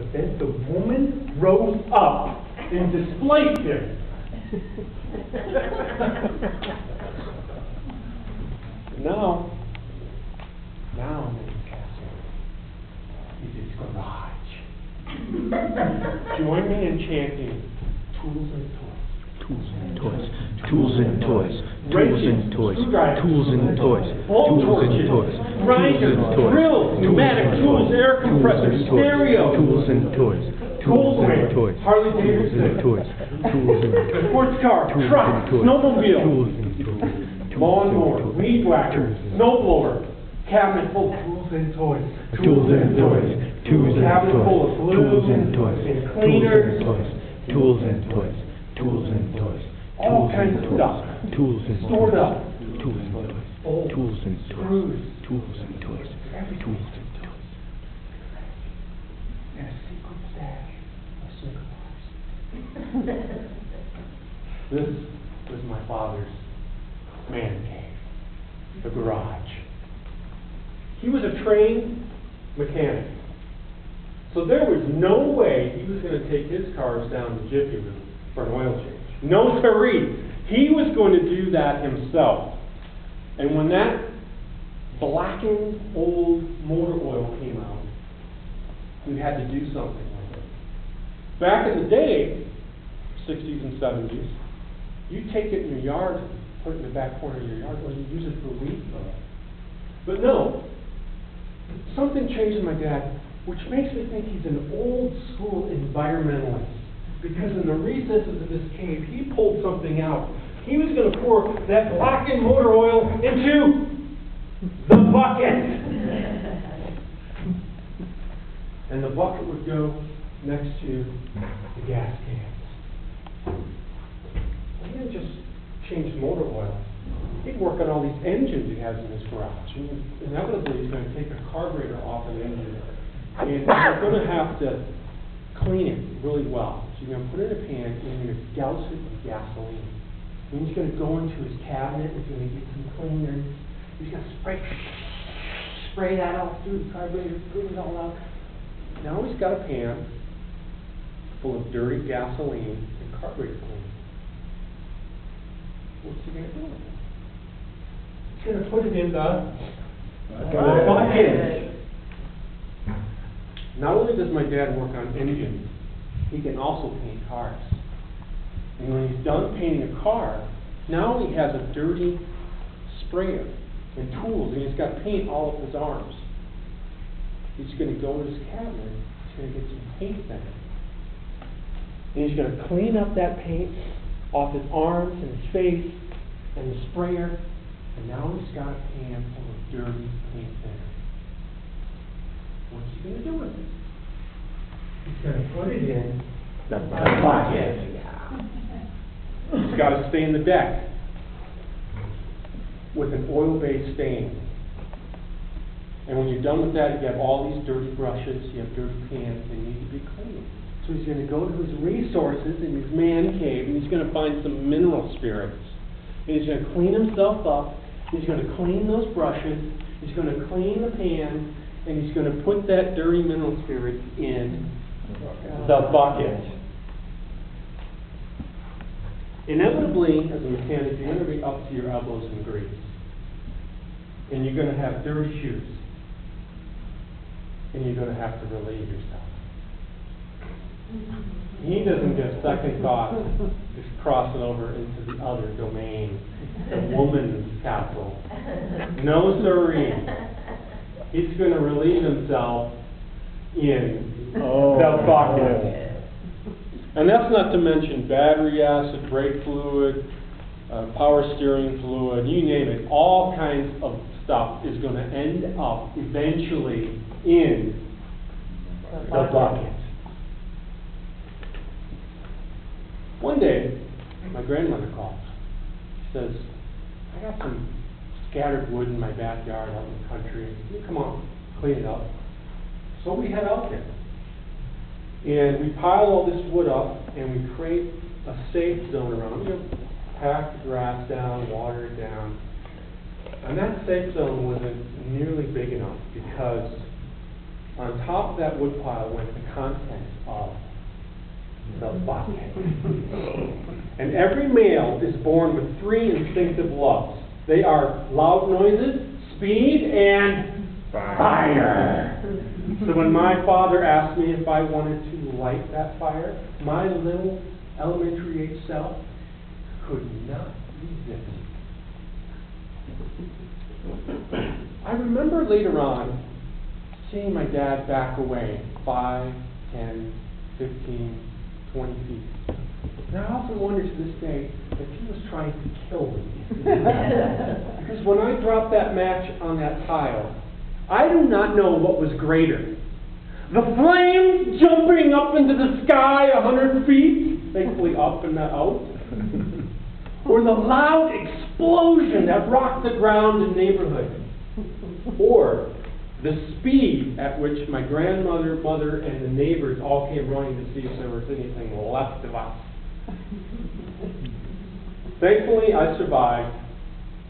But then the woman rose up and displaced him. Now I'm in his castle. He's his garage. Join me in chanting tools and toys. Tools and toys, tools and toys, tools and toys, tools and toys, tools and toys, grinders, drills, pneumatic tools, air compressors, stereo, tools and toys, tools and toys, Harley tools and toys, tools and toys, sports car, truck, snowmobile, tools and toys, lawnmower, weed whacker, snowblower, cabinet full of tools and toys, tools and toys, tools and cabinet full of toys, glue tools and toys, and cleaners, tools and toys, tools and toys, all kinds of stuff, tools and stored up, tools and toys, bolts, tools and toys, screws, tools and toys, tools and toys. and a secret stash of cigars. This was my father's man cave, the garage. He was a trained mechanic. So there was no way he was going to take his cars down to Jiffy Lube for an oil change. No siree. He was going to do that himself. And when that blackened old motor oil came out, we had to do something with it. Back in the day, 60s and 70s, you take it in your yard, put it in the back corner of your yard, or you use it for weed throw. But no, something changed in my dad, which makes me think he's an old school environmentalist. Because in the recesses of this cave, he pulled something out. He was going to pour that blackened motor oil into the bucket. And the bucket would go next to the gas cans. He didn't just change motor oil. He'd work on all these engines he has in his garage. And inevitably, he's going to take a carburetor off an engine. And he's going to have to clean it really well. So you're going to put it in a pan and you're going to douse it with gasoline. And he's going to go into his cabinet and he's going to get some cleaner. He's going to spray that all through the carburetor, clean it all out. Now he's got a pan full of dirty gasoline and carburetor cleaner. What's he going to do with it? He's going to put it in the bucket. Not only does my dad work on engines, he can also paint cars. And when he's done painting a car, now he has a dirty sprayer and tools, and he's got paint all up his arms. He's going to go in his cabinet, he's going to get some paint thinner. And he's going to clean up that paint off his arms and his face and the sprayer, and now he's got a pan full of dirty paint thinner. What's he going to do with it? He's going to put it in the bucket. It's got to stain the deck with an oil-based stain. And when you're done with that, you have all these dirty brushes, you have dirty pans, they need to be cleaned. So he's going to go to his resources in his man cave, and he's going to find some mineral spirits. And he's going to clean himself up, he's going to clean those brushes, he's going to clean the pan, and he's going to put that dirty mineral spirit in the bucket. Inevitably, as a mechanic, you're going to be up to your elbows in grease. And you're going to have dirty shoes. And you're going to have to relieve yourself. He doesn't give second thought just crossing over into the other domain, the woman's castle. No siree. He's going to relieve himself in the bucket. And that's not to mention battery acid, brake fluid, power steering fluid, you name it. All kinds of stuff is going to end up eventually in the bucket. One day, my grandmother calls. She says, I got some scattered wood in my backyard out in the country. Can you come on, clean it up? So we head out there. And we pile all this wood up and we create a safe zone around it. Pack the grass down, water it down. And that safe zone wasn't nearly big enough because on top of that woodpile went the contents of the bucket. And every male is born with three instinctive loves. They are loud noises, speed, and fire. So when my father asked me if I wanted to light that fire, my little elementary age self could not resist. I remember later on seeing my dad back away 5, 10, 15, 20 feet. And I often wonder to this day if he was trying to kill me. Because when I dropped that match on that tile, I do not know what was greater. The flames jumping up into the sky 100 feet, thankfully up and not out, or the loud explosion that rocked the ground and neighborhood, or the speed at which my grandmother, mother, and the neighbors all came running to see if there was anything left of us. Thankfully, I survived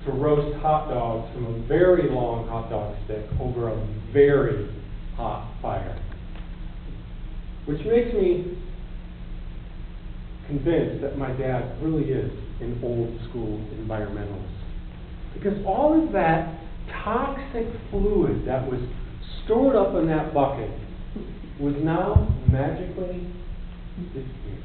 to roast hot dogs from a very long hot dog stick over a very hot fire. Which makes me convinced that my dad really is an old school environmentalist. Because all of that toxic fluid that was stored up in that bucket was now magically disappeared.